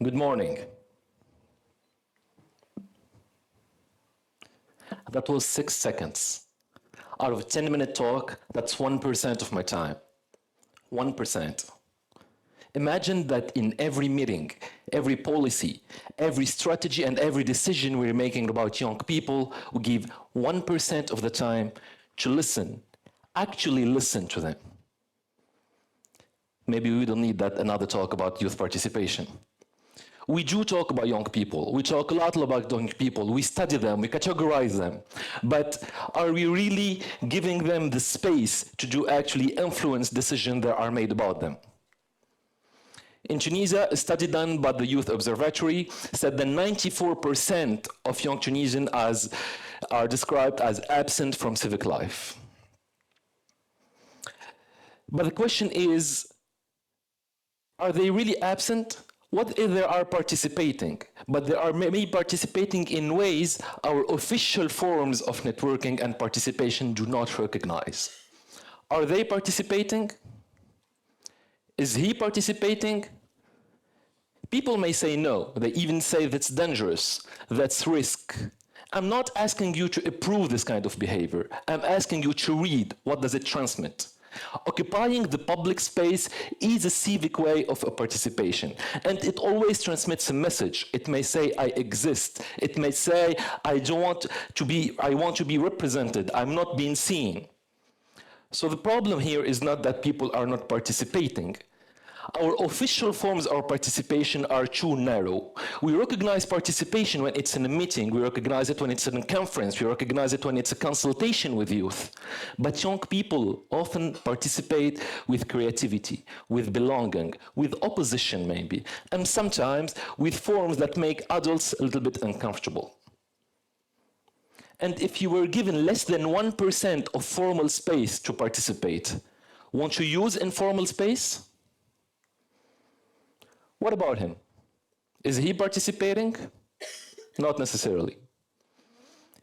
Good morning. That was 6 seconds. Out of a 10-minute talk, that's 1% of my time. 1%. Imagine that in every meeting, every policy, every strategy, and every decision we're making about young people, we give 1% of the time to listen, actually listen to them. Maybe we don't need that another talk about youth participation. We do talk about young people. We talk a lot about young people. We study them, we categorize them. But are we really giving them the space to do actually influence decisions that are made about them? In Tunisia, a study done by the Youth Observatory said that 94% of young Tunisians are described as absent from civic life. But the question is, are they really absent? What if they are participating? But they are maybe participating in ways our official forms of networking and participation do not recognize. Are they participating? Is he participating? People may say no. They even say that's dangerous, that's risk. I'm not asking you to approve this kind of behavior. I'm asking you to read. What does it transmit? Occupying the public space is a civic way of participation, and it always transmits a message. It may say, I exist. It may say, I want to be represented. I'm not being seen. So the problem here is not that people are not participating. Our official forms of participation are too narrow. We recognize participation when it's in a meeting. We recognize it when it's in a conference. We recognize it when it's a consultation with youth. But young people often participate with creativity, with belonging, with opposition maybe, and sometimes with forms that make adults a little bit uncomfortable. And if you were given less than 1% of formal space to participate, won't you use informal space? What about him? Is he participating? Not necessarily.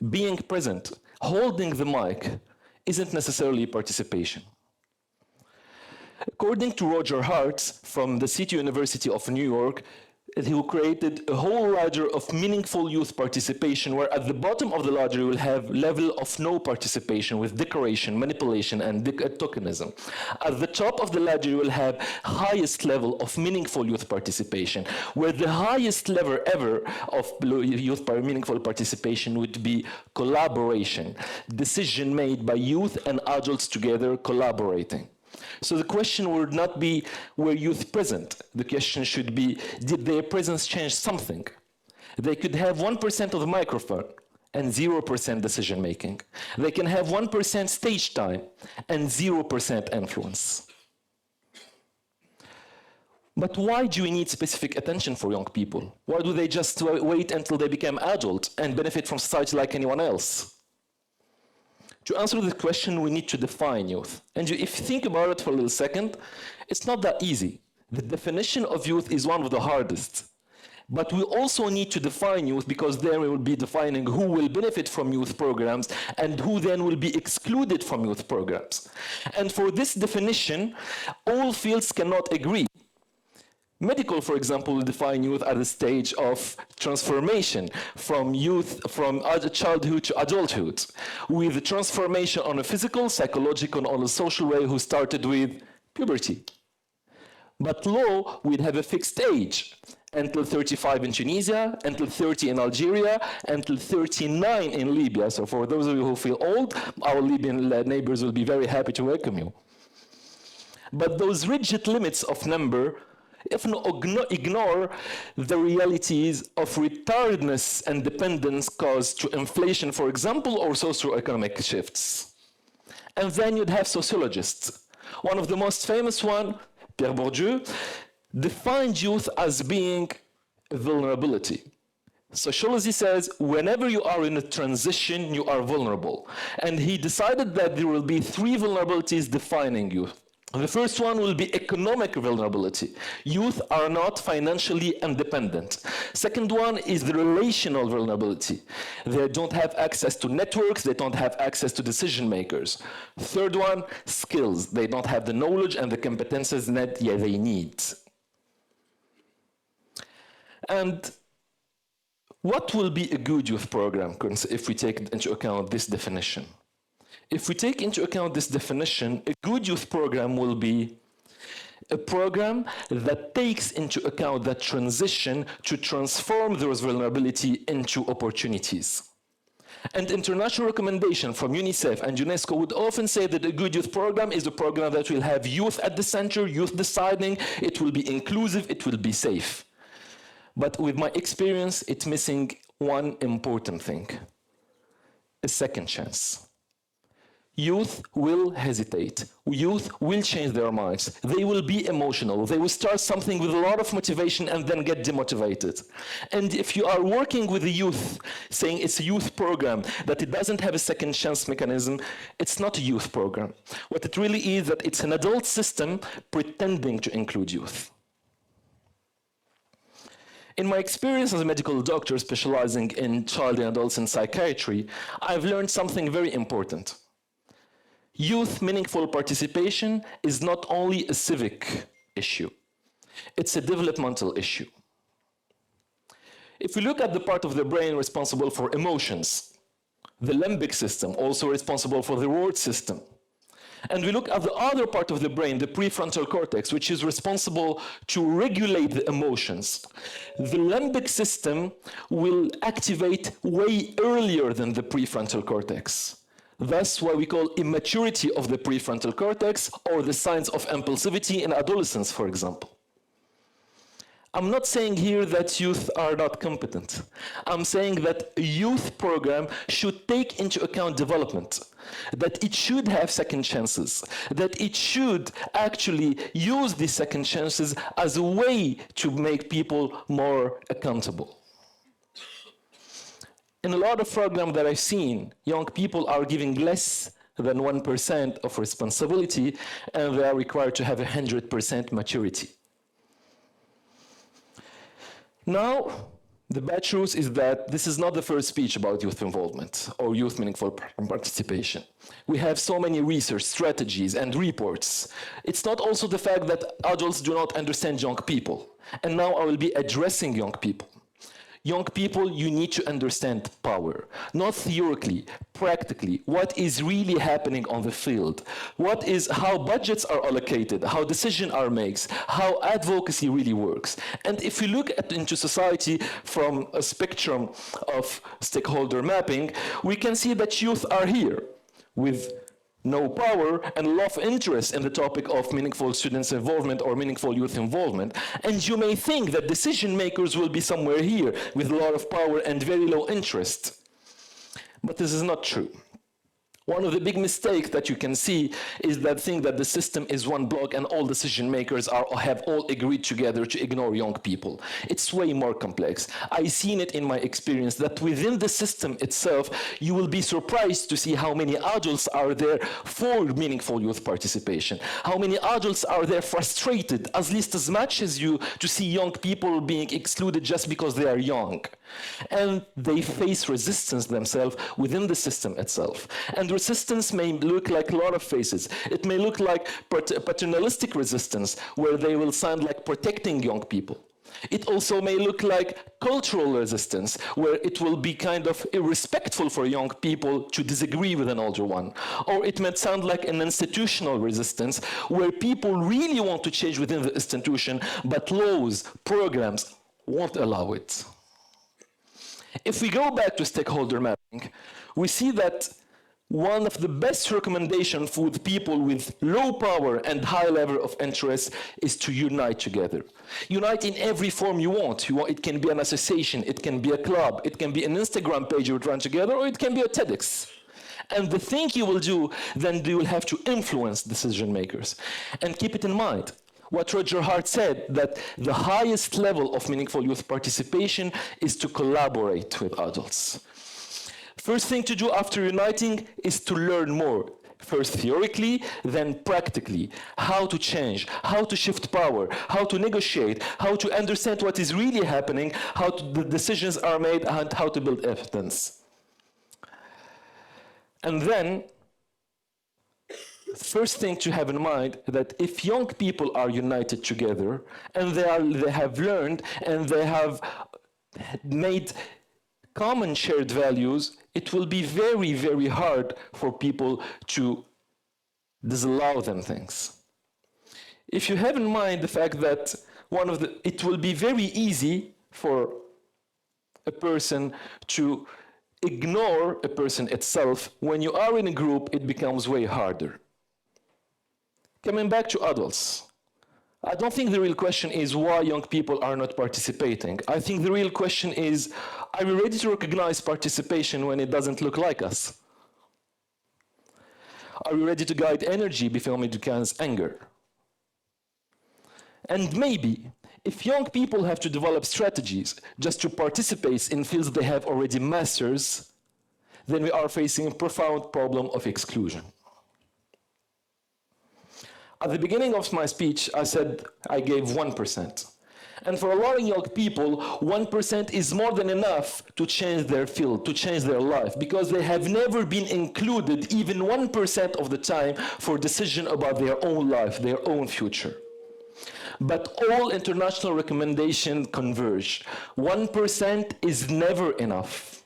Being present, holding the mic, isn't necessarily participation. According to Roger Hart from the City University of New York, he created a whole ladder of meaningful youth participation, where at the bottom of the ladder you will have level of no participation with decoration, manipulation, and tokenism. At the top of the ladder you will have highest level of meaningful youth participation, where the highest level ever of youth meaningful participation would be collaboration, decision made by youth and adults together collaborating. So the question would not be, were youth present? The question should be, did their presence change something? They could have 1% of the microphone and 0% decision making. They can have 1% stage time and 0% influence. But why do we need specific attention for young people? Why do they just wait until they become adult and benefit from society like anyone else? To answer this question, we need to define youth. And if you think about it for a little second, it's not that easy. The definition of youth is one of the hardest. But we also need to define youth, because then we will be defining who will benefit from youth programs and who then will be excluded from youth programs. And for this definition, all fields cannot agree. Medical, for example, will define youth at a stage of transformation from childhood to adulthood, with the transformation on a physical, psychological, on a social way, who started with puberty. But law would have a fixed age, until 35 in Tunisia, until 30 in Algeria, until 39 in Libya. So for those of you who feel old, our Libyan neighbors will be very happy to welcome you. But those rigid limits of number often ignore the realities of retardedness and dependence caused to inflation, for example, or socioeconomic shifts. And then you'd have sociologists. One of the most famous one, Pierre Bourdieu, defined youth as being a vulnerability. Sociology says whenever you are in a transition, you are vulnerable. And he decided that there will be 3 vulnerabilities defining youth. The first one will be economic vulnerability. Youth are not financially independent. Second one is the relational vulnerability. They don't have access to networks, they don't have access to decision makers. Third one, skills. They don't have the knowledge and the competences that they need. And what will be a good youth program if we take into account this definition? If we take into account this definition, a good youth program will be a program that takes into account that transition to transform those vulnerability into opportunities. And international recommendation from UNICEF and UNESCO would often say that a good youth program is a program that will have youth at the center, youth deciding, it will be inclusive, it will be safe. But with my experience, it's missing one important thing: a second chance. Youth will hesitate. Youth will change their minds. They will be emotional. They will start something with a lot of motivation and then get demotivated. And if you are working with the youth, saying it's a youth program, that it doesn't have a second chance mechanism, it's not a youth program. What it really is, that it's an adult system pretending to include youth. In my experience as a medical doctor specializing in child and adolescent psychiatry, I've learned something very important. Youth meaningful participation is not only a civic issue, it's a developmental issue. If we look at the part of the brain responsible for emotions, the limbic system, also responsible for the reward system, and we look at the other part of the brain, the prefrontal cortex, which is responsible to regulate the emotions, the limbic system will activate way earlier than the prefrontal cortex. That's why we call immaturity of the prefrontal cortex, or the signs of impulsivity in adolescence, for example. I'm not saying here that youth are not competent. I'm saying that a youth program should take into account development, that it should have second chances, that it should actually use these second chances as a way to make people more accountable. In a lot of programs that I've seen, young people are giving less than 1% of responsibility, and they are required to have 100% maturity. Now, the bad truth is that this is not the first speech about youth involvement or youth meaningful participation. We have so many research strategies and reports. It's not also the fact that adults do not understand young people. And now I will be addressing young people. Young people, you need to understand power, not theoretically, practically, what is really happening on the field, how budgets are allocated, how decisions are made, how advocacy really works. And if we look into society from a spectrum of stakeholder mapping, we can see that youth are here with no power and a lot of interest in the topic of meaningful students' involvement or meaningful youth involvement. And you may think that decision makers will be somewhere here with a lot of power and very low interest. But this is not true. One of the big mistakes that you can see is that think that the system is one block and all decision makers have all agreed together to ignore young people. It's way more complex. I've seen it in my experience that within the system itself, you will be surprised to see how many adults are there for meaningful youth participation. How many adults are there frustrated, at least as much as you, to see young people being excluded just because they are young. And they face resistance themselves within the system itself. And resistance may look like a lot of faces. It may look like paternalistic resistance, where they will sound like protecting young people. It also may look like cultural resistance, where it will be kind of irrespectful for young people to disagree with an older one. Or it might sound like an institutional resistance, where people really want to change within the institution, but laws, programs won't allow it. If we go back to stakeholder mapping, we see that one of the best recommendations for people with low power and high level of interest is to unite together. Unite in every form you want. It can be an association, it can be a club, it can be an Instagram page you would run together, or it can be a TEDx. And the thing you will do, then you will have to influence decision makers. And keep it in mind, what Roger Hart said, that the highest level of meaningful youth participation is to collaborate with adults. First thing to do after uniting is to learn more. First theoretically, then practically. How to change, how to shift power, how to negotiate, how to understand what is really happening, how the decisions are made, and how to build evidence. And then, first thing to have in mind that if young people are united together and they have learned and they have made common shared values, it will be very, very hard for people to disallow them things. If you have in mind the fact that it will be very easy for a person to ignore a person itself, when you are in a group, it becomes way harder. Coming back to adults, I don't think the real question is why young people are not participating. I think the real question is, are we ready to recognize participation when it doesn't look like us? Are we ready to guide energy before it becomes anger? And maybe, if young people have to develop strategies just to participate in fields they have already mastered, then we are facing a profound problem of exclusion. At the beginning of my speech, I said I gave 1%. And for a lot of young people, 1% is more than enough to change their field, to change their life, because they have never been included even 1% of the time for decision about their own life, their own future. But all international recommendations converge. 1% is never enough.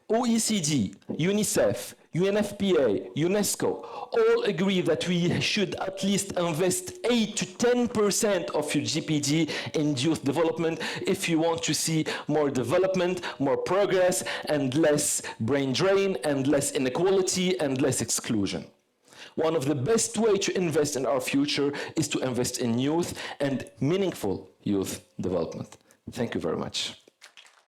OECD, UNICEF, UNFPA, UNESCO, all agree that we should at least invest 8 to 10% of your GPD in youth development if you want to see more development, more progress, and less brain drain, and less inequality, and less exclusion. One of the best ways to invest in our future is to invest in youth and meaningful youth development. Thank you very much.